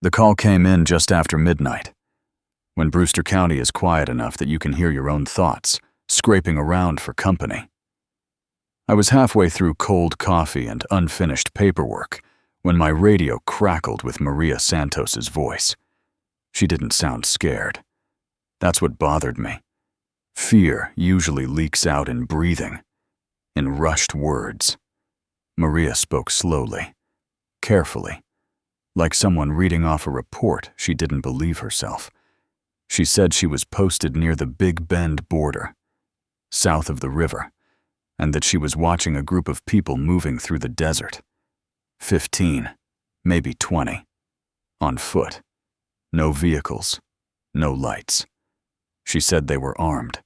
The call came in just after midnight, when Brewster County is quiet enough that you can hear your own thoughts scraping around for company. I was halfway through cold coffee and unfinished paperwork when my radio crackled with Maria Santos's voice. She didn't sound scared. That's what bothered me. Fear usually leaks out in breathing, in rushed words. Maria spoke slowly, carefully, like someone reading off a report she didn't believe herself. She said she was posted near the Big Bend border, south of the river, and that she was watching a group of people moving through the desert. 15, maybe 20, on foot. No vehicles, no lights. She said they were armed,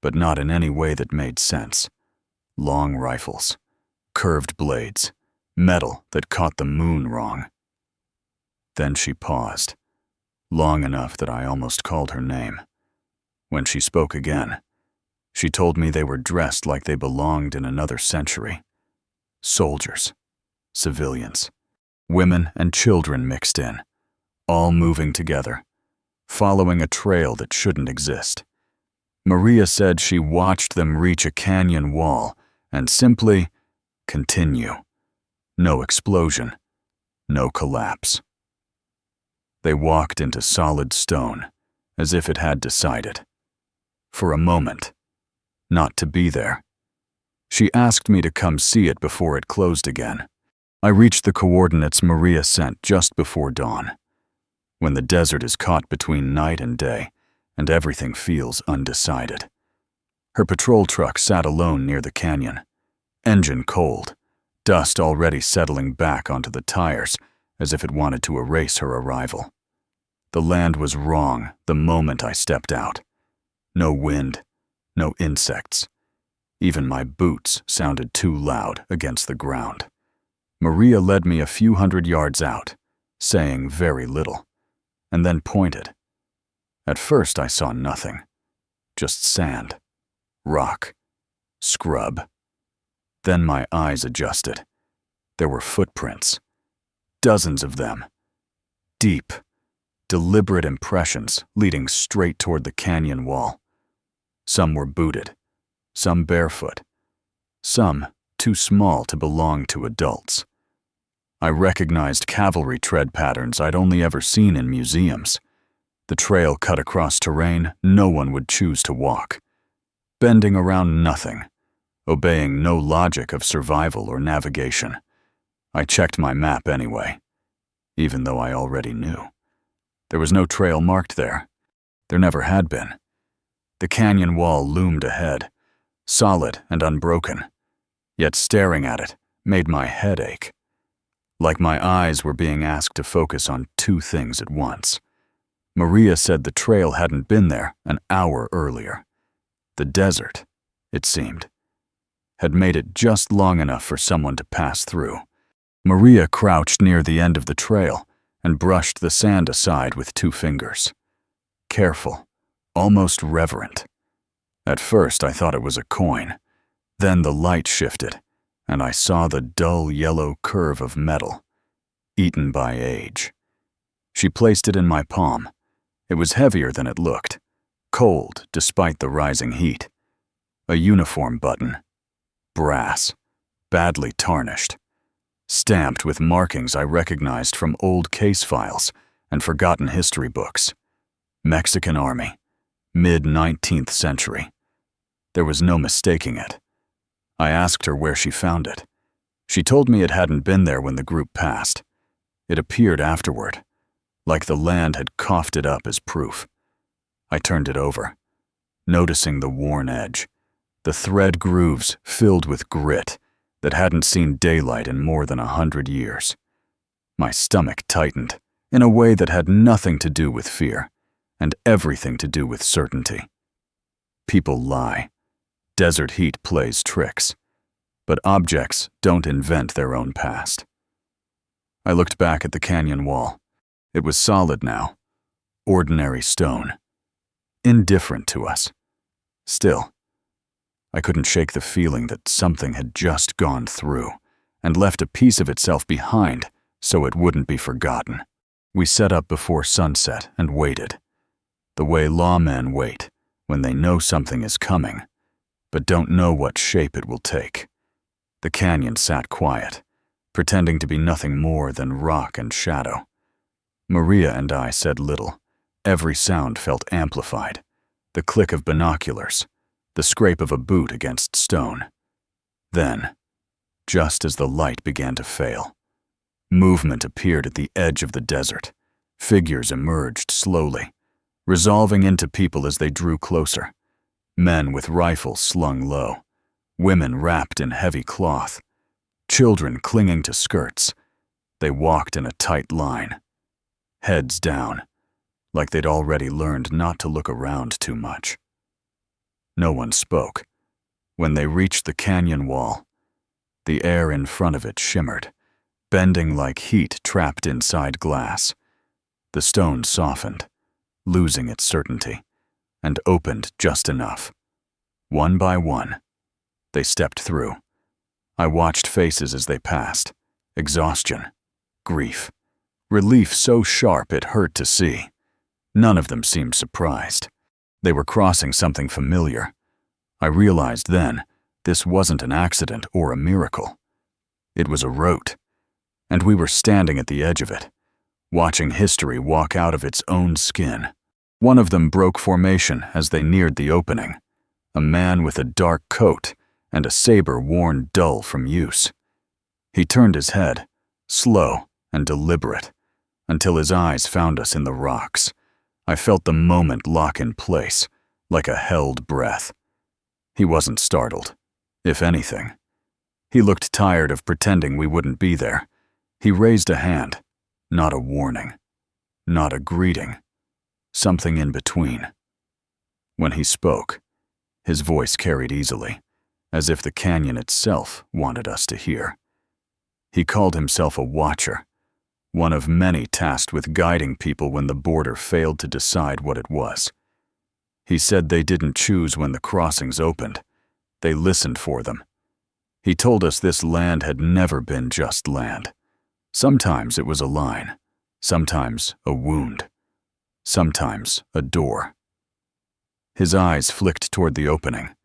but not in any way that made sense. Long rifles, curved blades, metal that caught the moon wrong. Then she paused, long enough that I almost called her name. When she spoke again, she told me they were dressed like they belonged in another century. Soldiers, civilians, women and children mixed in, all moving together, following a trail that shouldn't exist. Maria said she watched them reach a canyon wall and simply continue. No explosion, no collapse. They walked into solid stone, as if it had decided. For a moment, not to be there. She asked me to come see it before it closed again. I reached the coordinates Maria sent just before dawn, when the desert is caught between night and day, and everything feels undecided. Her patrol truck sat alone near the canyon, engine cold, dust already settling back onto the tires as if it wanted to erase her arrival. The land was wrong the moment I stepped out. No wind, no insects. Even my boots sounded too loud against the ground. Maria led me a few hundred yards out, saying very little, and then pointed. At first I saw nothing, just sand, rock, scrub. Then my eyes adjusted. There were footprints, dozens of them, deep, deliberate impressions leading straight toward the canyon wall. Some were booted, some barefoot, some too small to belong to adults. I recognized cavalry tread patterns I'd only ever seen in museums. The trail cut across terrain no one would choose to walk, bending around nothing, obeying no logic of survival or navigation. I checked my map anyway, even though I already knew. There was no trail marked there. There never had been. The canyon wall loomed ahead, solid and unbroken, yet staring at it made my head ache. Like my eyes were being asked to focus on two things at once. Maria said the trail hadn't been there an hour earlier. The desert, it seemed, had made it just long enough for someone to pass through. Maria crouched near the end of the trail and brushed the sand aside with 2 fingers. Careful, almost reverent. At first I thought it was a coin. Then the light shifted, and I saw the dull yellow curve of metal, eaten by age. She placed it in my palm. It was heavier than it looked, cold despite the rising heat. A uniform button, brass, badly tarnished, stamped with markings I recognized from old case files and forgotten history books. Mexican Army, mid-19th century. There was no mistaking it. I asked her where she found it. She told me it hadn't been there when the group passed. It appeared afterward, like the land had coughed it up as proof. I turned it over, noticing the worn edge, the thread grooves filled with grit that hadn't seen daylight in more than 100 years. My stomach tightened in a way that had nothing to do with fear and everything to do with certainty. People lie. Desert heat plays tricks, but objects don't invent their own past. I looked back at the canyon wall. It was solid now, ordinary stone, indifferent to us. Still, I couldn't shake the feeling that something had just gone through and left a piece of itself behind so it wouldn't be forgotten. We set up before sunset and waited, the way lawmen wait when they know something is coming, but don't know what shape it will take. The canyon sat quiet, pretending to be nothing more than rock and shadow. Maria and I said little. Every sound felt amplified. The click of binoculars, the scrape of a boot against stone. Then, just as the light began to fail, movement appeared at the edge of the desert. Figures emerged slowly, resolving into people as they drew closer. Men with rifles slung low, women wrapped in heavy cloth, children clinging to skirts. They walked in a tight line, heads down, like they'd already learned not to look around too much. No one spoke. When they reached the canyon wall, the air in front of it shimmered, bending like heat trapped inside glass. The stone softened, losing its certainty, and opened just enough. One by one, they stepped through. I watched faces as they passed. Exhaustion, grief, relief so sharp it hurt to see. None of them seemed surprised. They were crossing something familiar. I realized then this wasn't an accident or a miracle. It was a rote, and we were standing at the edge of it, watching history walk out of its own skin. One of them broke formation as they neared the opening, a man with a dark coat and a saber worn dull from use. He turned his head, slow and deliberate, until his eyes found us in the rocks. I felt the moment lock in place, like a held breath. He wasn't startled. If anything, he looked tired of pretending we wouldn't be there. He raised a hand, not a warning, not a greeting, something in between. When he spoke, his voice carried easily, as if the canyon itself wanted us to hear. He called himself a watcher, one of many tasked with guiding people when the border failed to decide what it was. He said they didn't choose when the crossings opened. They listened for them. He told us this land had never been just land. Sometimes it was a line, sometimes a wound, sometimes a door. His eyes flicked toward the opening,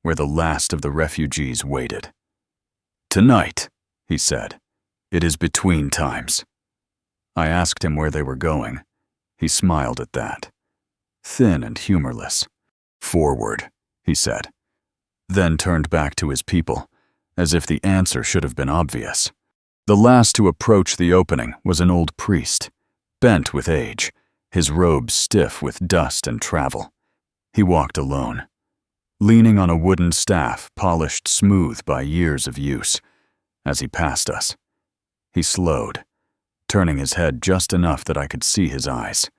where the last of the refugees waited. "Tonight," he said, "it is between times." I asked him where they were going. He smiled at that, thin and humorless. "Forward," he said, then turned back to his people, as if the answer should have been obvious. The last to approach the opening was an old priest, bent with age, his robes stiff with dust and travel. He walked alone, leaning on a wooden staff polished smooth by years of use. As he passed us, he slowed, turning his head just enough that I could see his eyes.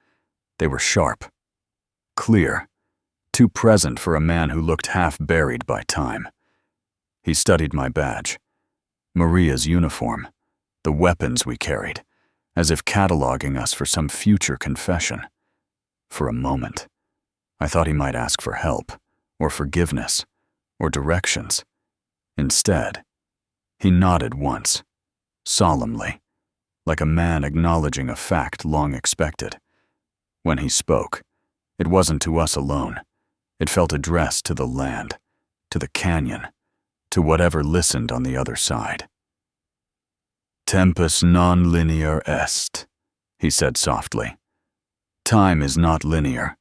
They were sharp, clear, too present for a man who looked half buried by time. He studied my badge, Maria's uniform, the weapons we carried, as if cataloging us for some future confession. For a moment, I thought he might ask for help, or forgiveness, or directions. Instead, he nodded once, solemnly, like a man acknowledging a fact long expected. When he spoke, it wasn't to us alone. It felt addressed to the land, to the canyon, to whatever listened on the other side. "Tempus non linear est," he said softly. Time is not linear.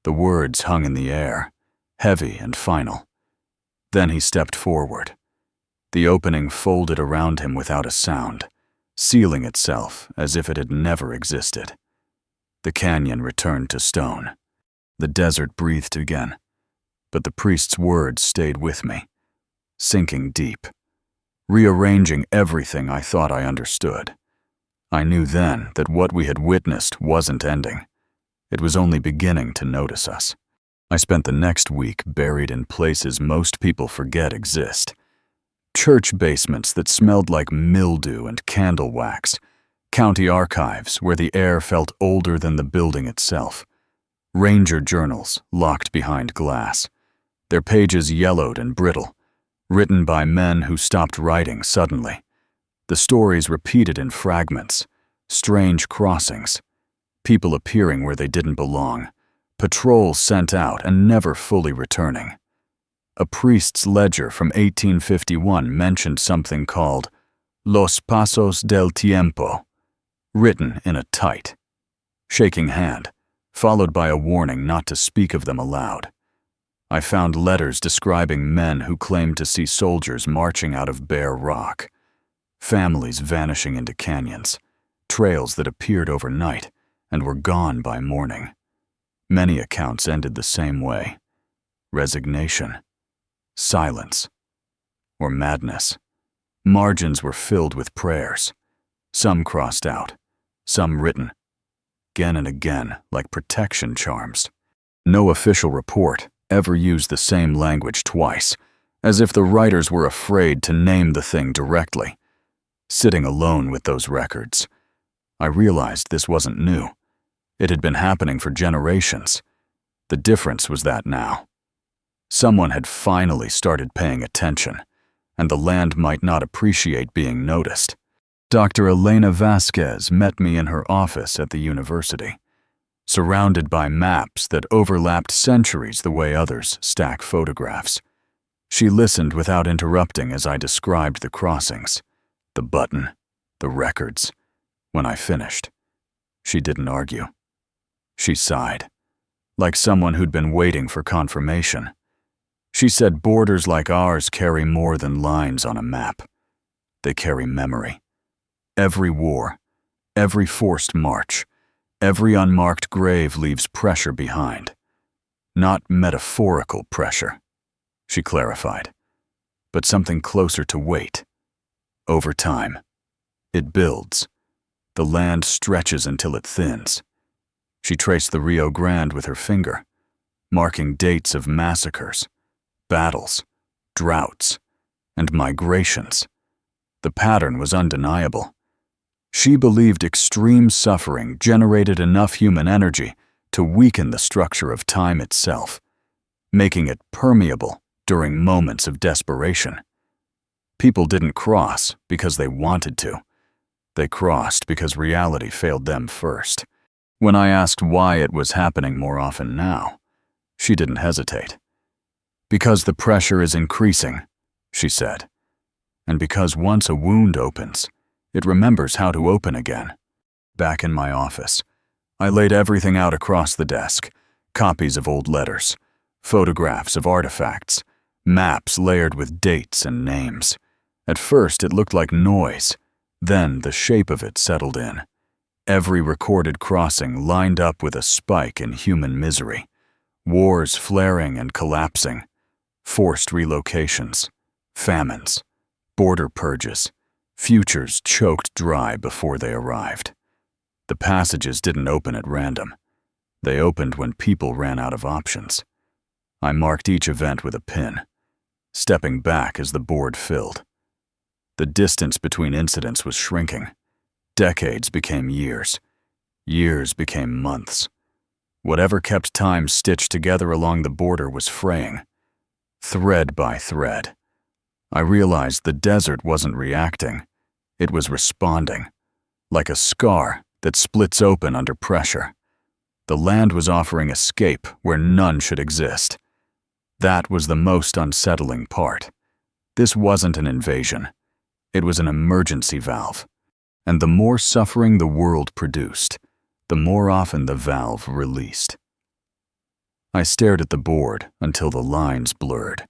The words hung in the air, heavy and final. Then he stepped forward. The opening folded around him without a sound, sealing itself as if it had never existed. The canyon returned to stone. The desert breathed again, but the priest's words stayed with me, sinking deep, rearranging everything I thought I understood. I knew then that what we had witnessed wasn't ending. It was only beginning to notice us. I spent the next week buried in places most people forget exist. Church basements that smelled like mildew and candle wax, county archives where the air felt older than the building itself, ranger journals locked behind glass, their pages yellowed and brittle, written by men who stopped writing suddenly. The stories repeated in fragments, strange crossings, people appearing where they didn't belong, patrols sent out and never fully returning. A priest's ledger from 1851 mentioned something called Los Pasos del Tiempo, written in a tight, shaking hand, followed by a warning not to speak of them aloud. I found letters describing men who claimed to see soldiers marching out of bare rock, families vanishing into canyons, trails that appeared overnight and were gone by morning. Many accounts ended the same way: resignation, silence, or madness. Margins were filled with prayers, some crossed out, some written, again and again, like protection charms. No official report ever used the same language twice, as if the writers were afraid to name the thing directly. Sitting alone with those records, I realized this wasn't new. It had been happening for generations. The difference was that now, someone had finally started paying attention, and the land might not appreciate being noticed. Dr. Elena Vasquez met me in her office at the university, surrounded by maps that overlapped centuries the way others stack photographs. She listened without interrupting as I described the crossings, the button, the records. When I finished, she didn't argue. She sighed, like someone who'd been waiting for confirmation. She said borders like ours carry more than lines on a map. They carry memory. Every war, every forced march, every unmarked grave leaves pressure behind. Not metaphorical pressure, she clarified, but something closer to weight. Over time, it builds. The land stretches until it thins. She traced the Rio Grande with her finger, marking dates of massacres, battles, droughts, and migrations. The pattern was undeniable. She believed extreme suffering generated enough human energy to weaken the structure of time itself, making it permeable during moments of desperation. People didn't cross because they wanted to. They crossed because reality failed them first. When I asked why it was happening more often now, she didn't hesitate. Because the pressure is increasing, she said, and because once a wound opens, it remembers how to open again. Back in my office, I laid everything out across the desk: copies of old letters, photographs of artifacts, maps layered with dates and names. At first, it looked like noise. Then the shape of it settled in. Every recorded crossing lined up with a spike in human misery. Wars flaring and collapsing, forced relocations, famines, border purges, futures choked dry before they arrived. The passages didn't open at random. They opened when people ran out of options. I marked each event with a pin, stepping back as the board filled. The distance between incidents was shrinking. Decades became years. Years became months. Whatever kept time stitched together along the border was fraying, thread by thread. I realized the desert wasn't reacting. It was responding, like a scar that splits open under pressure. The land was offering escape where none should exist. That was the most unsettling part. This wasn't an invasion. It was an emergency valve. And the more suffering the world produced, the more often the valve released. I stared at the board until the lines blurred,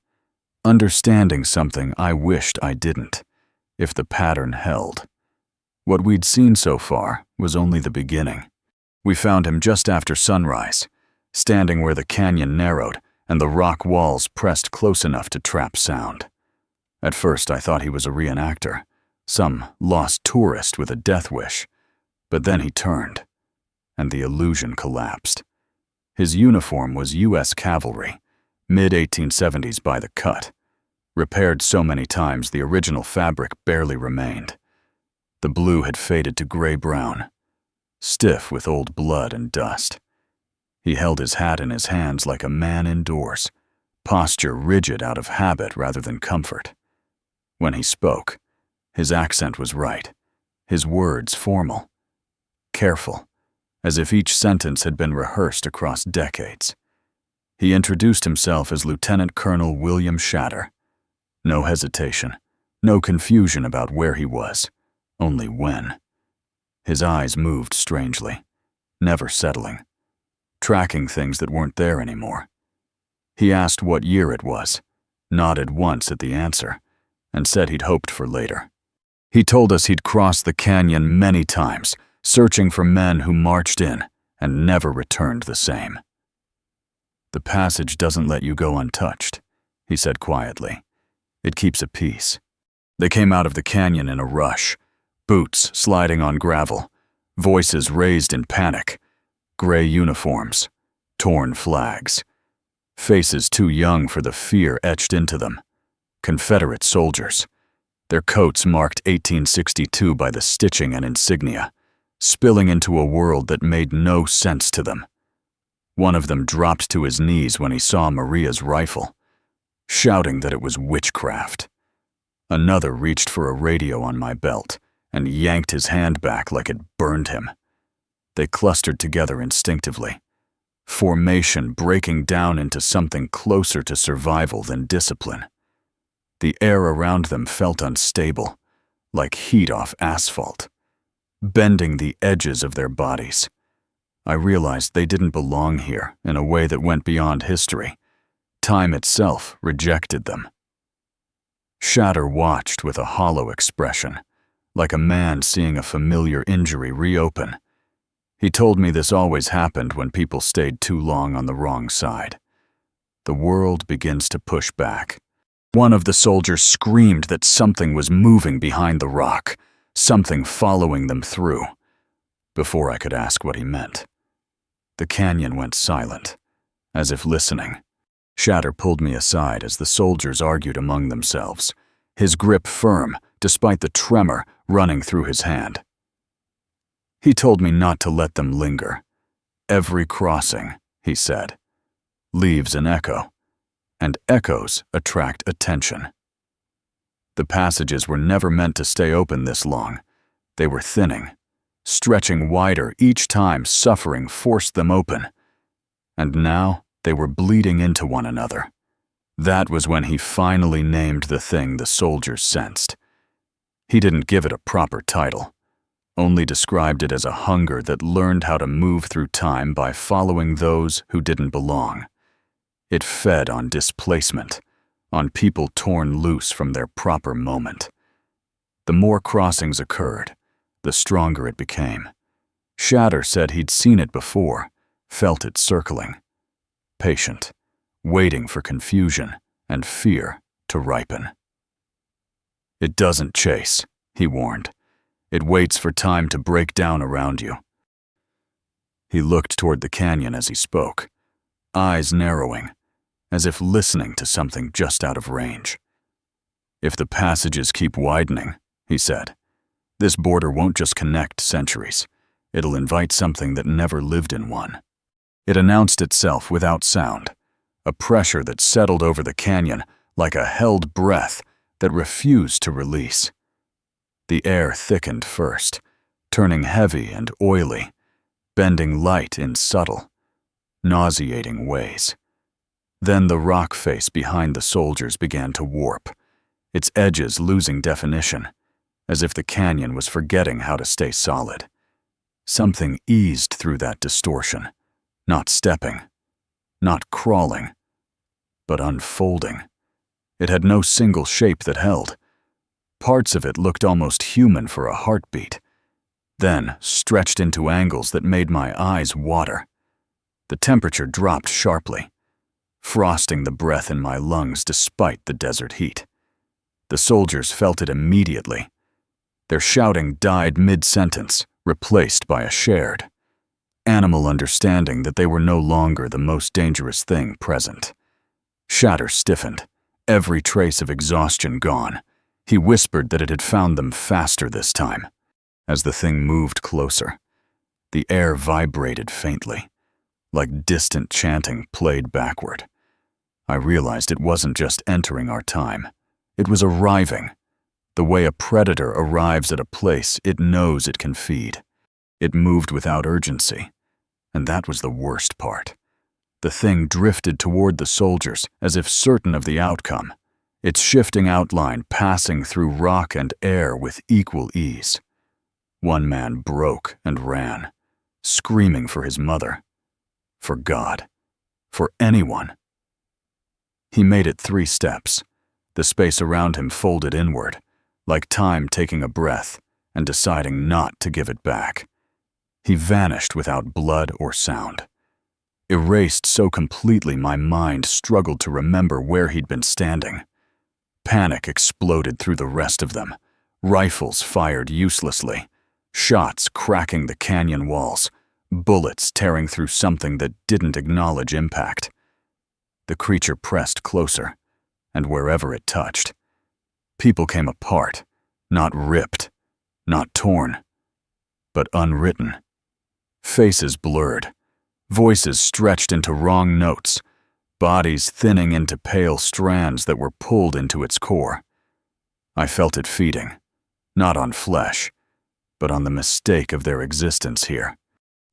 understanding something I wished I didn't, if the pattern held. What we'd seen so far was only the beginning. We found him just after sunrise, standing where the canyon narrowed and the rock walls pressed close enough to trap sound. At first I thought he was a reenactor, some lost tourist with a death wish, but then he turned, and the illusion collapsed. His uniform was U.S. cavalry, mid-1870s by the cut. Repaired so many times the original fabric barely remained. The blue had faded to gray-brown, stiff with old blood and dust. He held his hat in his hands like a man indoors, posture rigid out of habit rather than comfort. When he spoke, his accent was right, his words formal, careful, as if each sentence had been rehearsed across decades. He introduced himself as Lieutenant Colonel William Shatter. No hesitation, no confusion about where he was, only when. His eyes moved strangely, never settling, tracking things that weren't there anymore. He asked what year it was, nodded once at the answer, and said he'd hoped for later. He told us he'd crossed the canyon many times, searching for men who marched in and never returned the same. "The passage doesn't let you go untouched," he said quietly. "It keeps a peace." They came out of the canyon in a rush, boots sliding on gravel, voices raised in panic, gray uniforms, torn flags, faces too young for the fear etched into them. Confederate soldiers, their coats marked 1862 by the stitching and insignia, spilling into a world that made no sense to them. One of them dropped to his knees when he saw Maria's rifle, shouting that it was witchcraft. Another reached for a radio on my belt and yanked his hand back like it burned him. They clustered together instinctively, formation breaking down into something closer to survival than discipline. The air around them felt unstable, like heat off asphalt, bending the edges of their bodies. I realized they didn't belong here in a way that went beyond history. Time itself rejected them. Shatter watched with a hollow expression, like a man seeing a familiar injury reopen. He told me this always happened when people stayed too long on the wrong side. The world begins to push back. One of the soldiers screamed that something was moving behind the rock, something following them through. Before I could ask what he meant, the canyon went silent, as if listening. Shatter pulled me aside as the soldiers argued among themselves, his grip firm despite the tremor running through his hand. He told me not to let them linger. "Every crossing," he said, "leaves an echo, and echoes attract attention." The passages were never meant to stay open this long. They were thinning, stretching wider each time suffering forced them open. And now they were bleeding into one another. That was when he finally named the thing the soldiers sensed. He didn't give it a proper title, only described it as a hunger that learned how to move through time by following those who didn't belong. It fed on displacement, on people torn loose from their proper moment. The more crossings occurred, the stronger it became. Shatter said he'd seen it before, felt it circling. Patient, waiting for confusion and fear to ripen. "It doesn't chase," he warned. "It waits for time to break down around you." He looked toward the canyon as he spoke, eyes narrowing, as if listening to something just out of range. "If the passages keep widening," he said, "this border won't just connect centuries. It'll invite something that never lived in one." It announced itself without sound, a pressure that settled over the canyon like a held breath that refused to release. The air thickened first, turning heavy and oily, bending light in subtle, nauseating ways. Then the rock face behind the soldiers began to warp, its edges losing definition, as if the canyon was forgetting how to stay solid. Something eased through that distortion, not stepping, not crawling, but unfolding. It had no single shape that held. Parts of it looked almost human for a heartbeat, then stretched into angles that made my eyes water. The temperature dropped sharply, frosting the breath in my lungs despite the desert heat. The soldiers felt it immediately. Their shouting died mid-sentence, replaced by a shared, animal understanding that they were no longer the most dangerous thing present. Shatter stiffened, every trace of exhaustion gone. He whispered that it had found them faster this time. As the thing moved closer, the air vibrated faintly, like distant chanting played backward. I realized it wasn't just entering our time. It was arriving, the way a predator arrives at a place it knows it can feed. It moved without urgency, and that was the worst part. The thing drifted toward the soldiers as if certain of the outcome, its shifting outline passing through rock and air with equal ease. One man broke and ran, screaming for his mother, for God, for anyone. He made it 3 steps, the space around him folded inward, like time taking a breath and deciding not to give it back. He vanished without blood or sound. Erased so completely my mind struggled to remember where he'd been standing. Panic exploded through the rest of them, rifles fired uselessly, shots cracking the canyon walls, bullets tearing through something that didn't acknowledge impact. The creature pressed closer, and wherever it touched, people came apart, not ripped, not torn, but unwritten. Faces blurred, voices stretched into wrong notes, bodies thinning into pale strands that were pulled into its core. I felt it feeding, not on flesh, but on the mistake of their existence here.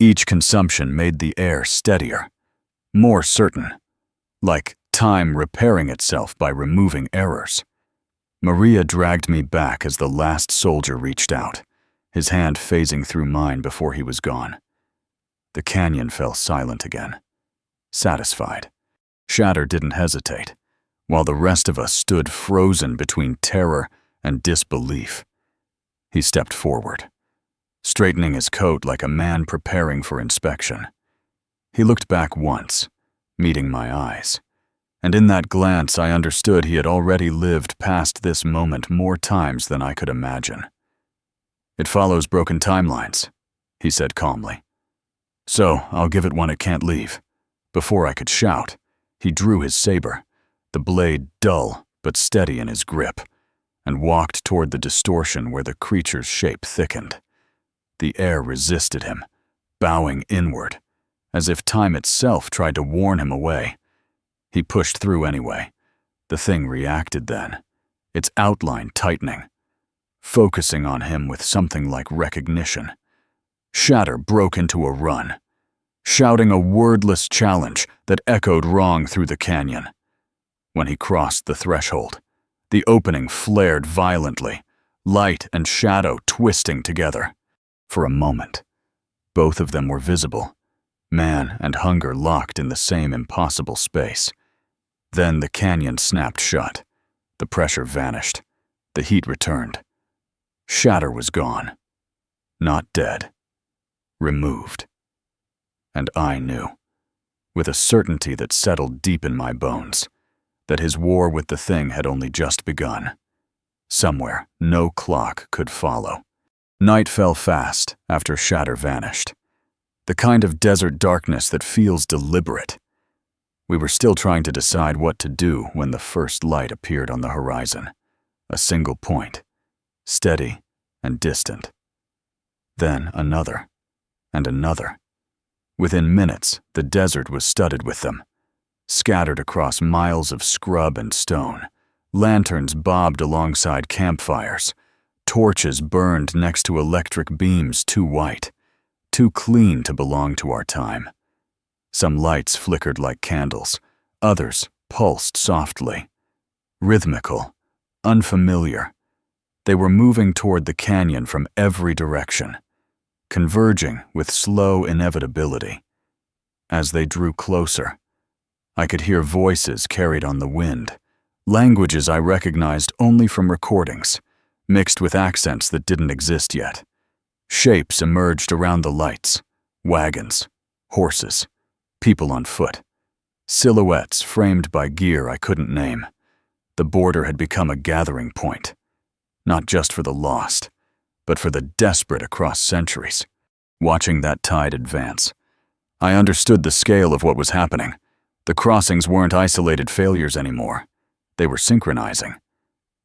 Each consumption made the air steadier, more certain, like time repairing itself by removing errors. Maria dragged me back as the last soldier reached out, his hand phasing through mine before he was gone. The canyon fell silent again, satisfied. Shatter didn't hesitate, while the rest of us stood frozen between terror and disbelief. He stepped forward, straightening his coat like a man preparing for inspection. He looked back once, meeting my eyes, and in that glance I understood he had already lived past this moment more times than I could imagine. "It follows broken timelines," he said calmly. "So I'll give it one it can't leave." Before I could shout, he drew his saber, the blade dull but steady in his grip, and walked toward the distortion where the creature's shape thickened. The air resisted him, bowing inward, as if time itself tried to warn him away. He pushed through anyway. The thing reacted then, its outline tightening, focusing on him with something like recognition. Shatter broke into a run, shouting a wordless challenge that echoed wrong through the canyon. When he crossed the threshold, the opening flared violently, light and shadow twisting together. For a moment, both of them were visible, man and hunger locked in the same impossible space. Then the canyon snapped shut, the pressure vanished, the heat returned. Shatter was gone, not dead, removed. And I knew, with a certainty that settled deep in my bones, that his war with the thing had only just begun. Somewhere no clock could follow. Night fell fast after Shatter vanished, the kind of desert darkness that feels deliberate. We were still trying to decide what to do when the first light appeared on the horizon, a single point, steady and distant. Then another, and another. Within minutes, the desert was studded with them. Scattered across miles of scrub and stone, lanterns bobbed alongside campfires, torches burned next to electric beams too white, too clean to belong to our time. Some lights flickered like candles, others pulsed softly. Rhythmical, unfamiliar. They were moving toward the canyon from every direction, converging with slow inevitability. As they drew closer, I could hear voices carried on the wind, languages I recognized only from recordings, mixed with accents that didn't exist yet. Shapes emerged around the lights, wagons, horses, people on foot, silhouettes framed by gear I couldn't name. The border had become a gathering point, not just for the lost, but for the desperate across centuries. Watching that tide advance, I understood the scale of what was happening. The crossings weren't isolated failures anymore. They were synchronizing.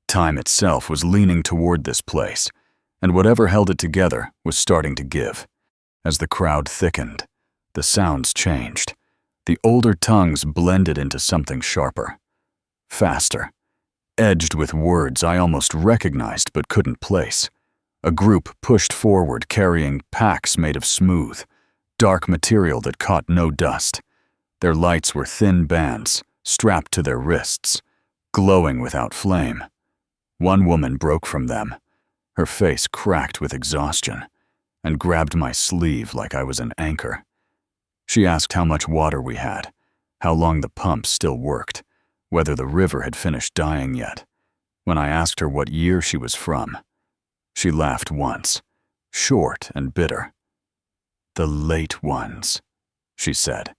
Time itself was leaning toward this place, and whatever held it together was starting to give. As the crowd thickened, the sounds changed. The older tongues blended into something sharper, faster, edged with words I almost recognized but couldn't place. A group pushed forward carrying packs made of smooth, dark material that caught no dust. Their lights were thin bands strapped to their wrists, glowing without flame. One woman broke from them, her face cracked with exhaustion, and grabbed my sleeve like I was an anchor. She asked how much water we had, how long the pump still worked, whether the river had finished dying yet. When I asked her what year she was from, she laughed once, short and bitter. "The late ones," she said.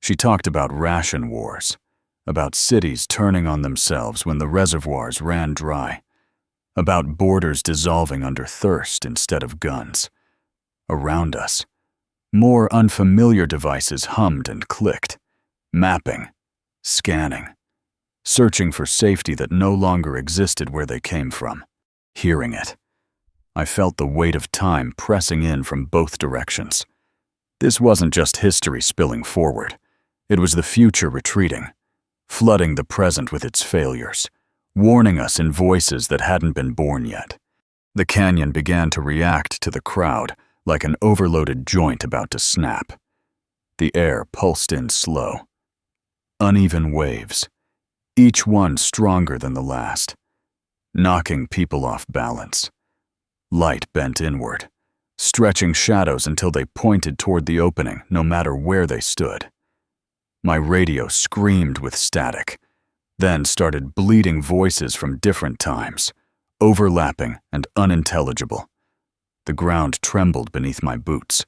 She talked about ration wars, about cities turning on themselves when the reservoirs ran dry, about borders dissolving under thirst instead of guns. Around us, more unfamiliar devices hummed and clicked, mapping, scanning, searching for safety that no longer existed where they came from. Hearing it, I felt the weight of time pressing in from both directions. This wasn't just history spilling forward. It was the future retreating, flooding the present with its failures, warning us in voices that hadn't been born yet. The canyon began to react to the crowd like an overloaded joint about to snap. The air pulsed in slow. Uneven waves, each one stronger than the last, knocking people off balance. Light bent inward, stretching shadows until they pointed toward the opening no matter where they stood. My radio screamed with static, then started bleeding voices from different times, overlapping and unintelligible. The ground trembled beneath my boots,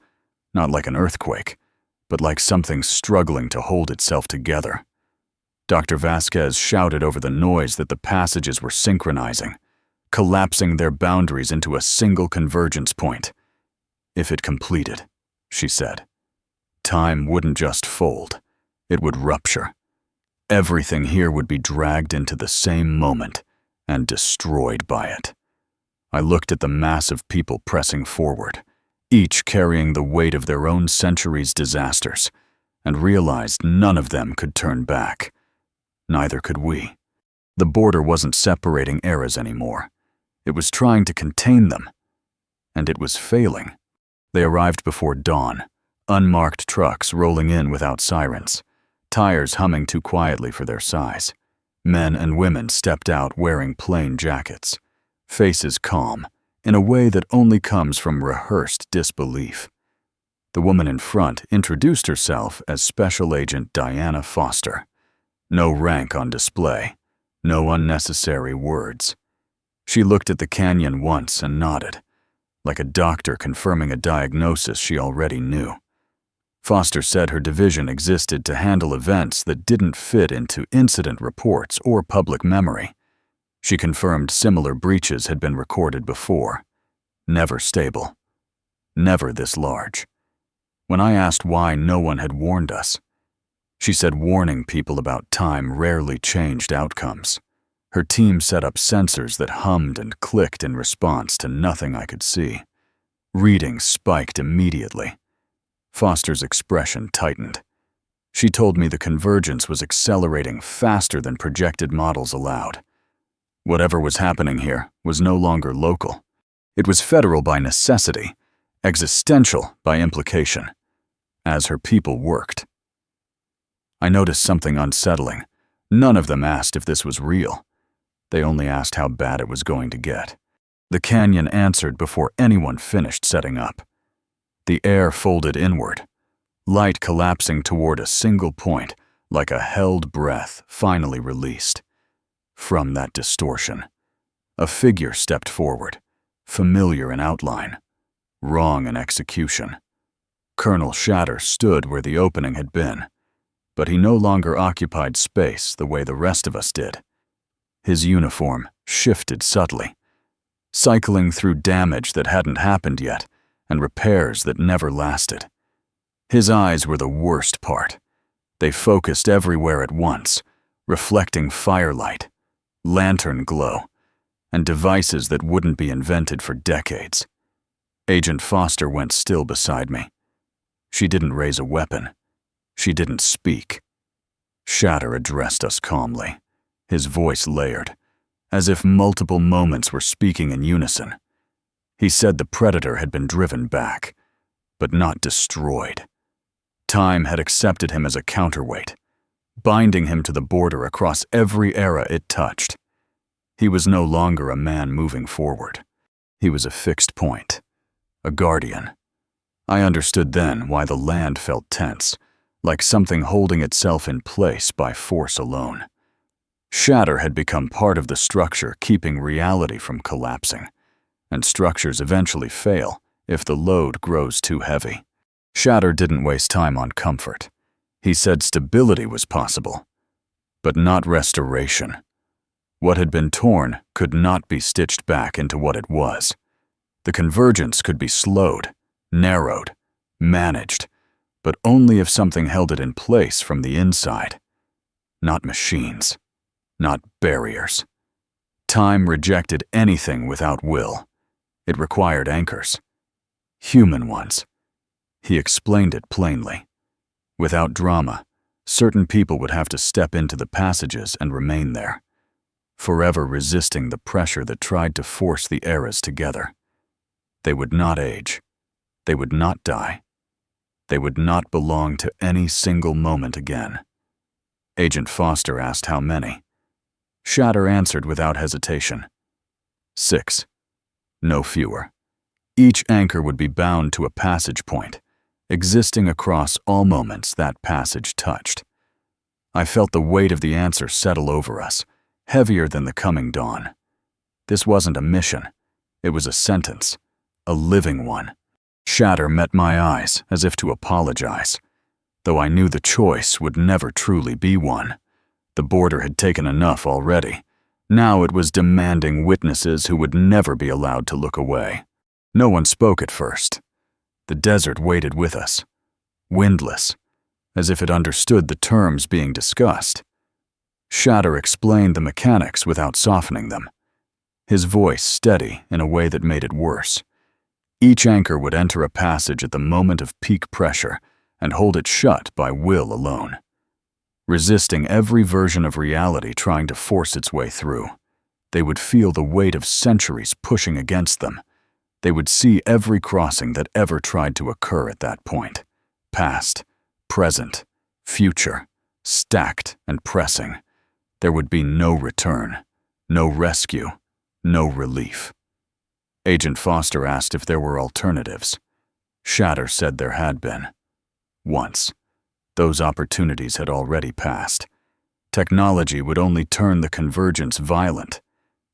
not like an earthquake, but like something struggling to hold itself together. Dr. Vasquez shouted over the noise that the passages were synchronizing, collapsing their boundaries into a single convergence point. If it completed, she said, time wouldn't just fold, it would rupture. Everything here would be dragged into the same moment and destroyed by it. I looked at the mass of people pressing forward, each carrying the weight of their own century's disasters, and realized none of them could turn back. Neither could we. The border wasn't separating eras anymore. It was trying to contain them, and it was failing. They arrived before dawn, unmarked trucks rolling in without sirens, tires humming too quietly for their size. Men and women stepped out wearing plain jackets, faces calm, in a way that only comes from rehearsed disbelief. The woman in front introduced herself as Special Agent Diana Foster. No rank on display, no unnecessary words. She looked at the canyon once and nodded, like a doctor confirming a diagnosis she already knew. Foster said her division existed to handle events that didn't fit into incident reports or public memory. She confirmed similar breaches had been recorded before. Never stable. Never this large. When I asked why no one had warned us, she said warning people about time rarely changed outcomes. Her team set up sensors that hummed and clicked in response to nothing I could see. Readings spiked immediately. Foster's expression tightened. She told me the convergence was accelerating faster than projected models allowed. Whatever was happening here was no longer local. It was federal by necessity, existential by implication, as her people worked. I noticed something unsettling. None of them asked if this was real. They only asked how bad it was going to get. The canyon answered before anyone finished setting up. The air folded inward, light collapsing toward a single point like a held breath finally released. From that distortion, a figure stepped forward, familiar in outline, wrong in execution. Colonel Shatter stood where the opening had been, but he no longer occupied space the way the rest of us did. His uniform shifted subtly, cycling through damage that hadn't happened yet and repairs that never lasted. His eyes were the worst part. They focused everywhere at once, reflecting firelight, lantern glow, and devices that wouldn't be invented for decades. Agent Foster went still beside me. She didn't raise a weapon. She didn't speak. Shatter addressed us calmly, his voice layered, as if multiple moments were speaking in unison. He said the predator had been driven back, but not destroyed. Time had accepted him as a counterweight, binding him to the border across every era it touched. He was no longer a man moving forward. He was a fixed point, a guardian. I understood then why the land felt tense, like something holding itself in place by force alone. Shatter had become part of the structure keeping reality from collapsing, and structures eventually fail if the load grows too heavy. Shatter didn't waste time on comfort. He said stability was possible, but not restoration. What had been torn could not be stitched back into what it was. The convergence could be slowed, narrowed, managed, but only if something held it in place from the inside. Not machines, not barriers. Time rejected anything without will. It required anchors. Human ones. He explained it plainly. Without drama, certain people would have to step into the passages and remain there, forever resisting the pressure that tried to force the eras together. They would not age. They would not die. They would not belong to any single moment again. Agent Foster asked how many. Shatter answered without hesitation. 6. No fewer. Each anchor would be bound to a passage point, existing across all moments that passage touched. I felt the weight of the answer settle over us, heavier than the coming dawn. This wasn't a mission. It was a sentence, a living one. Shatter met my eyes as if to apologize, though I knew the choice would never truly be one. The border had taken enough already. Now it was demanding witnesses who would never be allowed to look away. No one spoke at first. The desert waited with us, windless, as if it understood the terms being discussed. Shatter explained the mechanics without softening them, his voice steady in a way that made it worse. Each anchor would enter a passage at the moment of peak pressure and hold it shut by will alone, resisting every version of reality trying to force its way through. They would feel the weight of centuries pushing against them. They would see every crossing that ever tried to occur at that point. Past, present, future, stacked and pressing. There would be no return, no rescue, no relief. Agent Foster asked if there were alternatives. Shatter said there had been. Once. Those opportunities had already passed. Technology would only turn the convergence violent.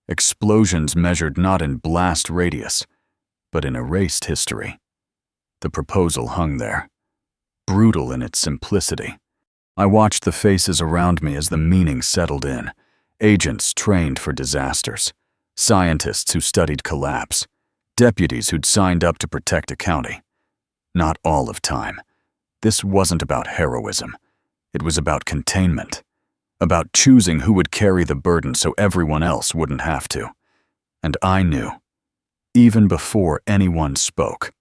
Explosions measured not in blast radius, but in erased history. The proposal hung there, brutal in its simplicity. I watched the faces around me as the meaning settled in. Agents trained for disasters, scientists who studied collapse, deputies who'd signed up to protect a county. Not all of time. This wasn't about heroism. It was about containment, about choosing who would carry the burden so everyone else wouldn't have to. And I knew, even before anyone spoke,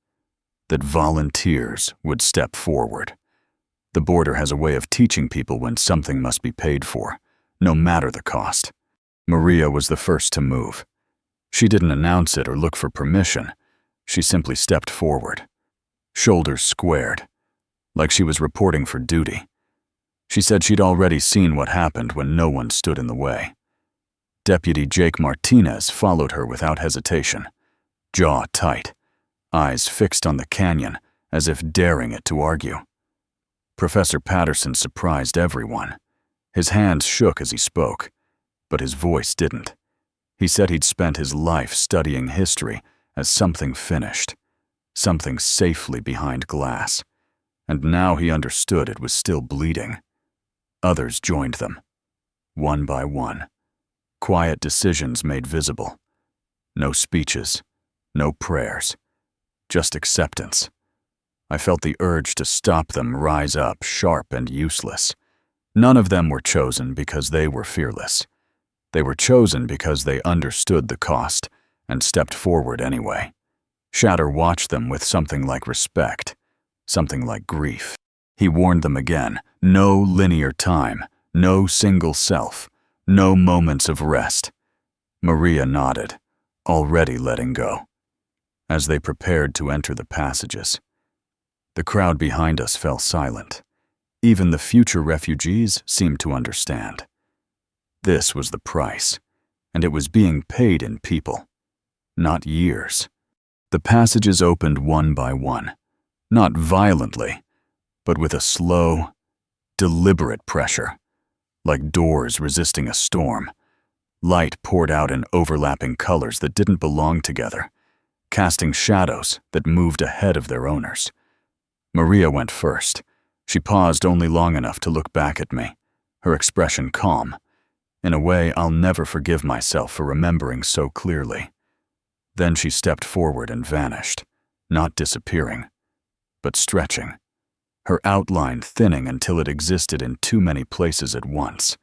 that volunteers would step forward. The border has a way of teaching people when something must be paid for, no matter the cost. Maria was the first to move. She didn't announce it or look for permission. She simply stepped forward, shoulders squared, like she was reporting for duty. She said she'd already seen what happened when no one stood in the way. Deputy Jake Martinez followed her without hesitation, jaw tight, eyes fixed on the canyon as if daring it to argue. Professor Patterson surprised everyone. His hands shook as he spoke, but his voice didn't. He said he'd spent his life studying history as something finished, something safely behind glass, and now he understood it was still bleeding. Others joined them, one by one. Quiet decisions made visible. No speeches, no prayers, just acceptance. I felt the urge to stop them rise up, sharp and useless. None of them were chosen because they were fearless. They were chosen because they understood the cost and stepped forward anyway. Shatter watched them with something like respect, something like grief. He warned them again, no linear time, no single self, no moments of rest. Maria nodded, already letting go. as they prepared to enter the passages. The crowd behind us fell silent. Even the future refugees seemed to understand. This was the price, and it was being paid in people, not years. The passages opened one by one, not violently, but with a slow, deliberate pressure, like doors resisting a storm. Light poured out in overlapping colors that didn't belong together, casting shadows that moved ahead of their owners. Maria went first. She paused only long enough to look back at me, her expression calm. In a way, I'll never forgive myself for remembering so clearly. Then she stepped forward and vanished, not disappearing, but stretching, her outline thinning until it existed in too many places at once.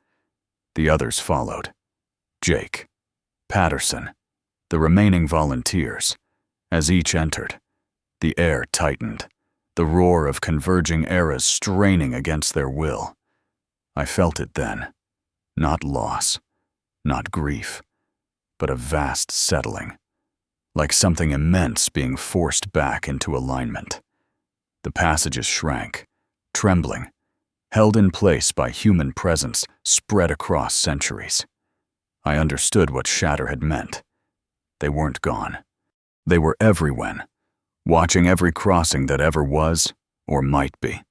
The others followed. Jake, Patterson, the remaining volunteers. As each entered, the air tightened, the roar of converging eras straining against their will. I felt it then. Not loss, not grief, but a vast settling, like something immense being forced back into alignment. The passages shrank, trembling, held in place by human presence spread across centuries. I understood what shatter had meant. They weren't gone. They were everywhere, watching every crossing that ever was or might be,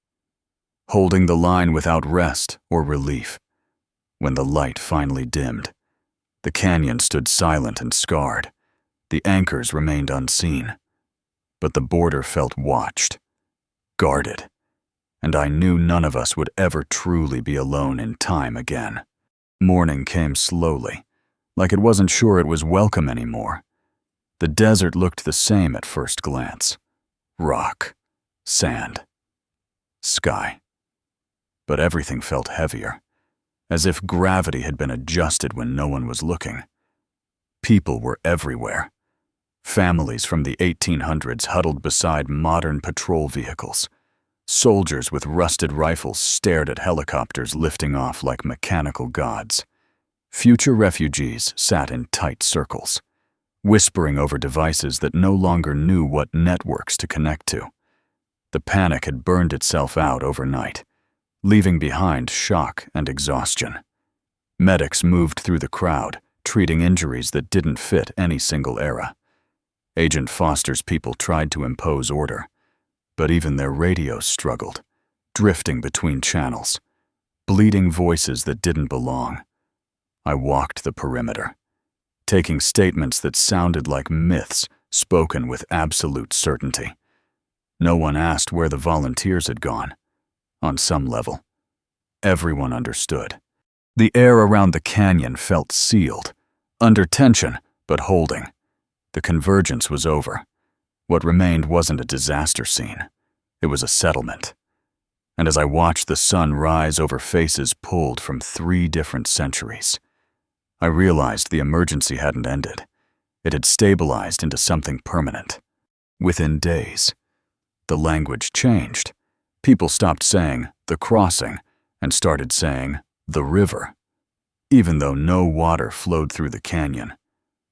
holding the line without rest or relief. When the light finally dimmed, the canyon stood silent and scarred. The anchors remained unseen, but the border felt watched, guarded, and I knew none of us would ever truly be alone in time again. Morning came slowly, like it wasn't sure it was welcome anymore. The desert looked the same at first glance. Rock, sand, sky. But everything felt heavier, as if gravity had been adjusted when no one was looking. People were everywhere. Families from the 1800s huddled beside modern patrol vehicles. Soldiers with rusted rifles stared at helicopters lifting off like mechanical gods. Future refugees sat in tight circles, whispering over devices that no longer knew what networks to connect to. The panic had burned itself out overnight, leaving behind shock and exhaustion. Medics moved through the crowd, treating injuries that didn't fit any single era. Agent Foster's people tried to impose order, but even their radios struggled, drifting between channels, bleeding voices that didn't belong. I walked the perimeter, taking statements that sounded like myths spoken with absolute certainty. No one asked where the volunteers had gone. On some level, everyone understood. The air around the canyon felt sealed, under tension, but holding. The convergence was over. What remained wasn't a disaster scene. It was a settlement. And as I watched the sun rise over faces pulled from 3 different centuries, I realized the emergency hadn't ended. It had stabilized into something permanent. Within days, the language changed. People stopped saying the crossing and started saying the river, even though no water flowed through the canyon.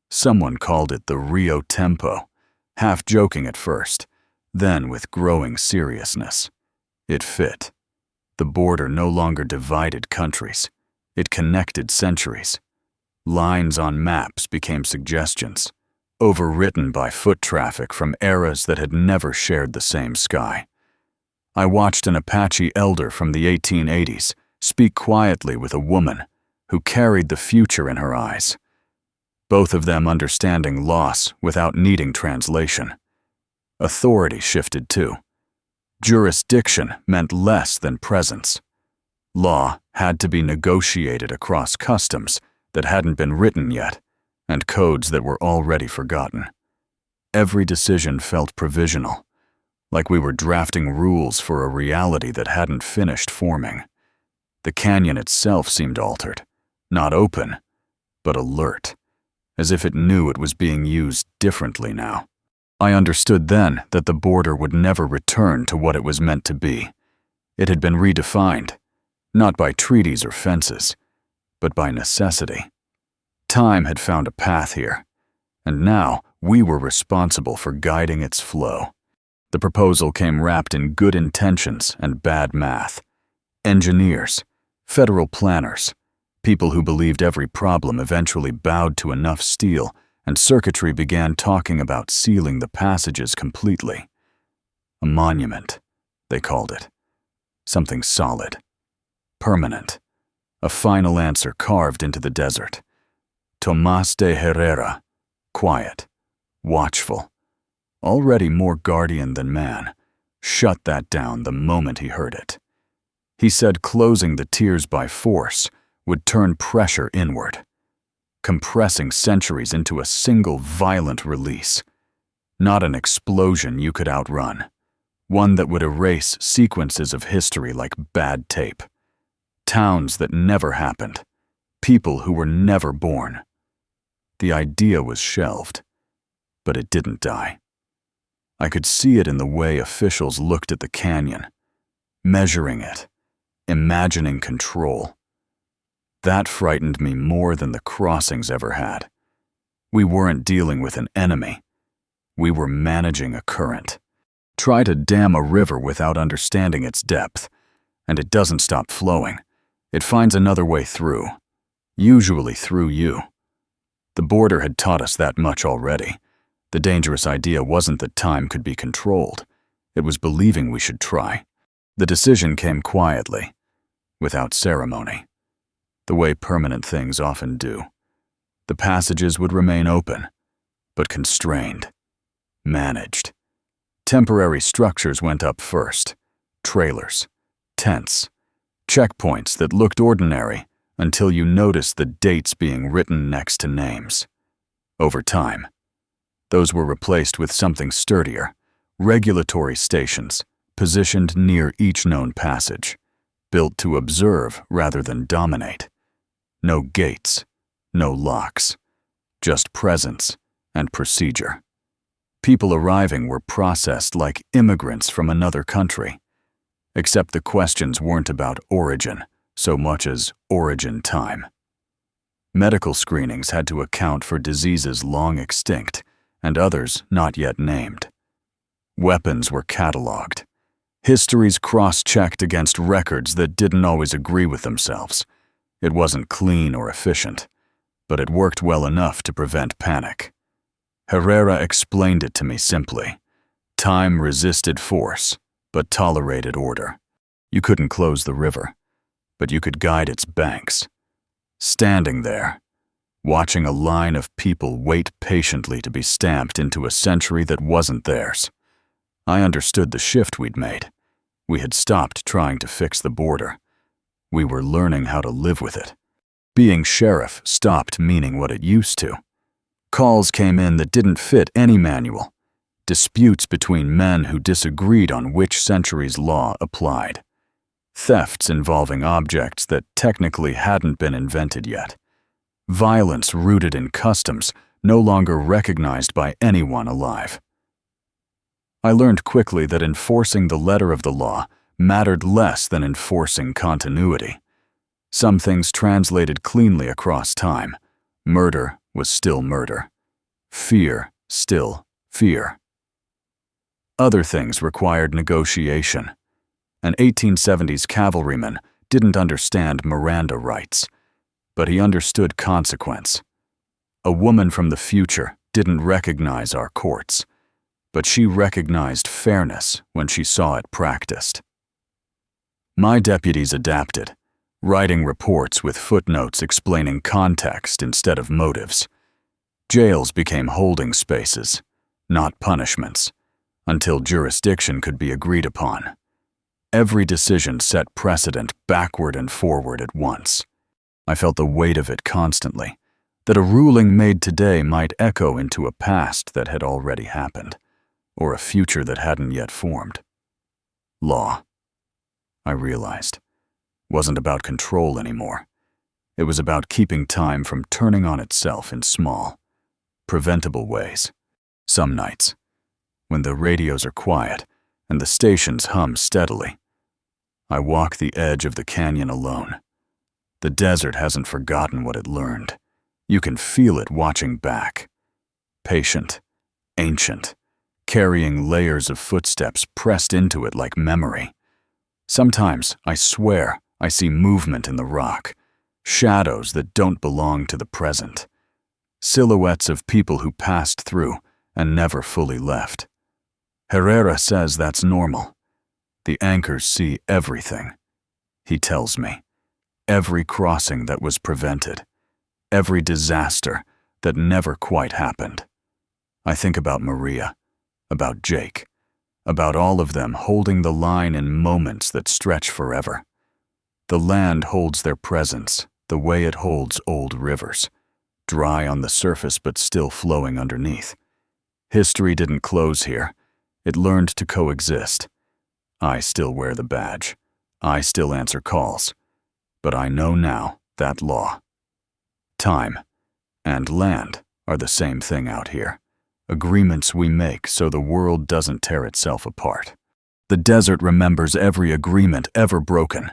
Someone called it the Rio Tempo, half joking at first, then with growing seriousness. It fit. The border no longer divided countries. It connected centuries. Lines on maps became suggestions, overwritten by foot traffic from eras that had never shared the same sky. I watched an Apache elder from the 1880s speak quietly with a woman who carried the future in her eyes, both of them understanding loss without needing translation. Authority shifted too. Jurisdiction meant less than presence. Law had to be negotiated across customs that hadn't been written yet, and codes that were already forgotten. Every decision felt provisional, like we were drafting rules for a reality that hadn't finished forming. The canyon itself seemed altered, not open, but alert, as if it knew it was being used differently now. I understood then that the border would never return to what it was meant to be. It had been redefined, not by treaties or fences, but by necessity. Time had found a path here, and now We were responsible for guiding its flow. The proposal came wrapped in good intentions and bad math. Engineers, federal planners, people who believed every problem eventually bowed to enough steel, and circuitry began talking about sealing the passages completely. A monument, they called it. Something solid, permanent, a final answer carved into the desert. Tomás de Herrera, quiet, watchful, already more guardian than man, shut that down the moment he heard it. He said closing the tiers by force would turn pressure inward, compressing centuries into a single violent release. Not an explosion you could outrun, one that would erase sequences of history like bad tape. Towns that never happened, people who were never born. The idea was shelved, but it didn't die. I could see it in the way officials looked at the canyon, measuring it, imagining control. That frightened me more than the crossings ever had. We weren't dealing with an enemy. We were managing a current. Try to dam a river without understanding its depth, and it doesn't stop flowing. It finds another way through, usually through you. The border had taught us that much already. The dangerous idea wasn't that time could be controlled. It was believing we should try. The decision came quietly, without ceremony, the way permanent things often do. The passages would remain open, but constrained, managed. Temporary structures went up first, trailers, tents, checkpoints that looked ordinary until you noticed the dates being written next to names. Over time, those were replaced with something sturdier, regulatory stations positioned near each known passage, built to observe rather than dominate. No gates, no locks, just presence and procedure. People arriving were processed like immigrants from another country, except the questions weren't about origin so much as origin time. Medical screenings had to account for diseases long extinct and others not yet named. Weapons were cataloged. Histories cross-checked against records that didn't always agree with themselves. It wasn't clean or efficient, but it worked well enough to prevent panic. Herrera explained it to me simply. Time resisted force, but tolerated order. You couldn't close the river, but you could guide its banks. Standing there, watching a line of people wait patiently to be stamped into a century that wasn't theirs, I understood the shift we'd made. We had stopped trying to fix the border. We were learning how to live with it. Being sheriff stopped meaning what it used to. Calls came in that didn't fit any manual. Disputes between men who disagreed on which century's law applied. Thefts involving objects that technically hadn't been invented yet. Violence rooted in customs no longer recognized by anyone alive. I learned quickly that enforcing the letter of the law mattered less than enforcing continuity. Some things translated cleanly across time. Murder was still murder. Fear still fear. Other things required negotiation. An 1870s cavalryman didn't understand Miranda rights, but he understood consequence. A woman from the future didn't recognize our courts, but she recognized fairness when she saw it practiced. My deputies adapted, writing reports with footnotes explaining context instead of motives. Jails became holding spaces, not punishments, until jurisdiction could be agreed upon. Every decision set precedent backward and forward at once. I felt the weight of it constantly, that a ruling made today might echo into a past that had already happened, or a future that hadn't yet formed. Law, I realized, wasn't about control anymore. It was about keeping time from turning on itself in small, preventable ways. Some nights, when the radios are quiet and the stations hum steadily, I walk the edge of the canyon alone. The desert hasn't forgotten what it learned. You can feel it watching back. Patient, ancient, carrying layers of footsteps pressed into it like memory. Sometimes, I swear, I see movement in the rock, shadows that don't belong to the present, silhouettes of people who passed through and never fully left. Herrera says that's normal. The anchors see everything. He tells me, every crossing that was prevented, every disaster that never quite happened. I think about Maria, about Jake, about all of them holding the line in moments that stretch forever. The land holds their presence the way it holds old rivers, dry on the surface but still flowing underneath. History didn't close here. It learned to coexist. I still wear the badge. I still answer calls. But I know now that law. Time and land are the same thing out here. Agreements we make so the world doesn't tear itself apart. The desert remembers every agreement ever broken.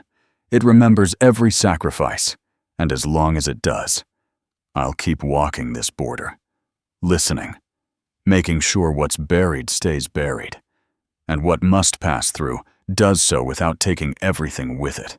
It remembers every sacrifice, and as long as it does, I'll keep walking this border, listening, making sure what's buried stays buried, and what must pass through does so without taking everything with it.